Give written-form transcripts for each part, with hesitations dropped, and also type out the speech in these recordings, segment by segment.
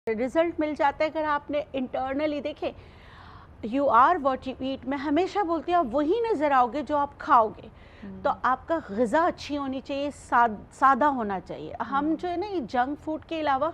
Result मिल जाता है। अगर आपने इंटरनली देखें, you are what you eat, मैं हमेशा बोलती हूँ आप वही नज़र आओगे जो आप खाओगे। तो आपका ग़िज़ा अच्छी होनी चाहिए, सादा होना चाहिए। हम जो है ना, ये जंक फूड के अलावा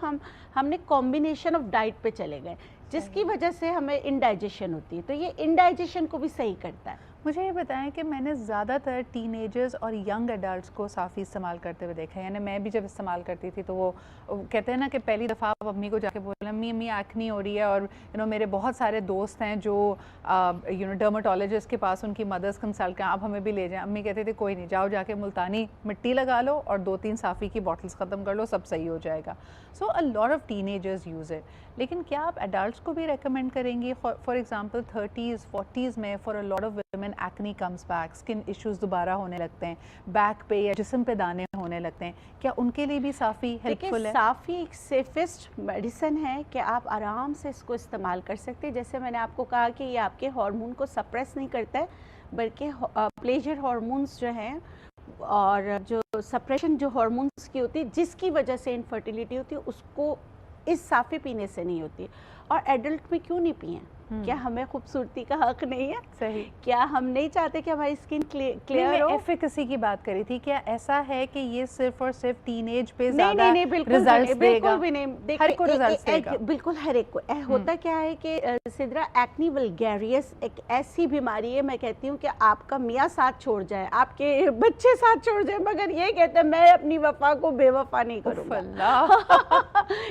हमने कॉम्बिनेशन ऑफ डाइट पे चले गए, जिसकी वजह से हमें इंडाइजेशन होती है। तो ये इंडाइजेशन को भी सही करता है। मुझे ये बताएं कि मैंने ज़्यादातर टीनेजर्स और यंग एडल्ट्स को साफ़ी इस्तेमाल करते हुए देखा है। यानी मैं भी जब इस्तेमाल करती थी तो वो कहते हैं ना कि पहली दफ़ा आप अम्मी को जाके बोला अम्मी अम्मी एक्नी हो रही है, और मेरे बहुत सारे दोस्त हैं जो डर्माटोलॉजिस्ट के पास उनकी मदर्स कंसल्ट करें, आप हमें भी ले जाएं। अम्मी कहते थे कोई नहीं, जाओ जाके मुल्तानी मिट्टी लगा लो और 2-3 साफ़ी की बॉटल्स ख़त्म कर लो, सब सही हो जाएगा। So a lot of teenagers use it. लेकिन क्या आप एडल्ट्स को भी रेकमेंड करेंगी? फॉर एग्जाम्पल 30s 40s में for a lot of women acne comes back, skin issues दोबारा होने लगते हैं, बैक पे या जिस्म पे दाने होने लगते हैं, क्या उनके लिए भी साफ़ी हेल्पफुल है? साफ़ी एक सेफेस्ट मेडिसिन है कि आप आराम से इसको इस्तेमाल कर सकते हैं। जैसे मैंने आपको कहा कि ये आपके हार्मोन को सप्रेस नहीं करता है, बल्कि प्लेजर हार्मोन्स जो हैं और जो सप्रेशन जो हार्मोन्स की होती है, जिसकी वजह से इनफर्टिलिटी होती है, उसको इस साफ़ी पीने से नहीं होती। और एडल्ट में क्यों नहीं पिए? क्या हमें खूबसूरती का हक नहीं है? सही। क्या हम नहीं चाहते कि हमारी स्किन क्लियर हो? एफिकेसी की बात करी थी, क्या ऐसा है कि ये सिर्फ और सिर्फ टीनेज पे नहीं ज़्यादा नहीं बिल्कुल रिजल्ट्स देगा? बिल्कुल भी नहीं। देखिए, हर को रिजल्ट्स देगा? बिल्कुल हर एक को। होता क्या है कि सिद्रा, एक्नी वल्गैरियस एक ऐसी बीमारी है, मैं कहती हूँ कि आपका मियाँ साथ छोड़ जाए, आपके बच्चे साथ छोड़ जाए, मगर ये कहते हैं मैं अपनी वफा को बेवफा नहीं करूँगा।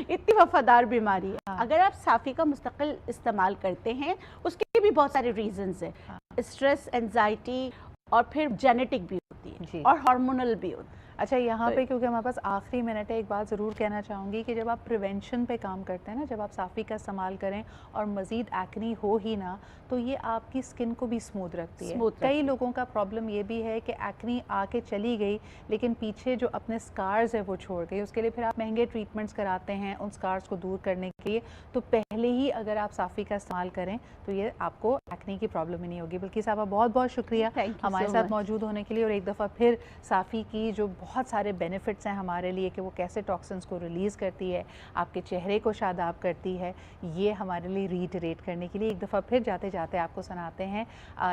इतनी वफादार बीमारी है। अगर आप साफ़ी का मुस्तकिल इस्तेमाल करते हैं, उसके भी बहुत सारे रीजंस हैं। स्ट्रेस, एंजाइटी, और फिर जेनेटिक भी होती है और हार्मोनल भी होती है। अच्छा, यहाँ पे क्योंकि हमारे पास आखिरी मिनट है, एक बात ज़रूर कहना चाहूँगी कि जब आप प्रिवेंशन पे काम करते हैं ना, जब आप साफ़ी का इस्तेमाल करें और मज़ीद एक्नी हो ही ना, तो ये आपकी स्किन को भी स्मूथ रखती है। कई लोगों का प्रॉब्लम ये भी है कि एक्नी आके चली गई, लेकिन पीछे जो अपने स्कार्स है वो छोड़ गई। उसके लिए फिर आप महंगे ट्रीटमेंट्स कराते हैं उन स्कार्स को दूर करने के लिए। तो पहले ही अगर आप साफ़ी का इस्तेमाल करें तो ये आपको एक्नी की प्रॉब्लम ही नहीं होगी। बल्कि साहब, बहुत बहुत शुक्रिया हमारे साथ मौजूद होने के लिए, और एक दफ़ा फिर साफ़ी की जो बहुत सारे बेनिफिट्स हैं हमारे लिए कि वो कैसे टॉक्सिन्स को रिलीज़ करती है, आपके चेहरे को शादाब करती है, ये हमारे लिए रीइटरेट करने के लिए एक दफ़ा फिर जाते जाते आपको सुनाते हैं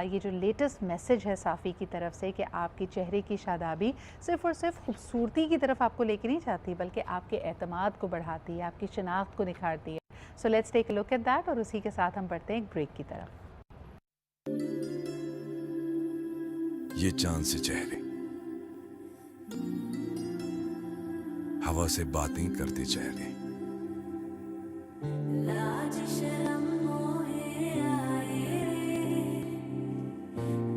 ये जो लेटेस्ट मैसेज है साफ़ी की तरफ से कि आपकी चेहरे की शादाबी सिर्फ़ और सिर्फ खूबसूरती की तरफ आपको लेके नहीं जाती, बल्कि आपके एतमाद को बढ़ाती है, आपकी शिनाख्त को निखारती है। So let's take a look at that, और उसी के साथ हम बढ़ते हैं एक ब्रेक की तरफ। ये चांद से चेहरे हवा से बातें करते चेहरे, लाज शर्म मोहे आए रे,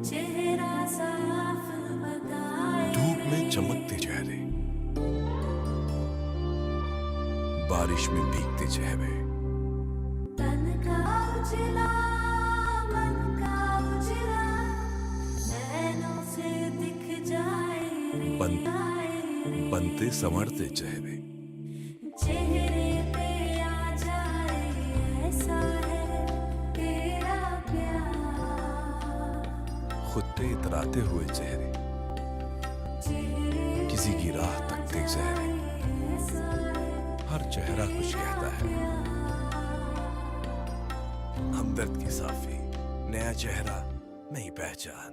चेहरा साफ बताए, धूप में चमकते चेहरे, बारिश में भीगते चेहरे, तन का उजला मन का उजला, नैनों से दिख जाए रे, बनते संवरते चेहरे, चेहरे पे आ जाए ऐसा है तेरा प्यार, खुद पे इतराते हुए चेहरे, किसी की राह तकते चेहरे, हर चेहरा कुछ कहता है। हमदर्द की साफ़ी, नया चेहरा, नई पहचान।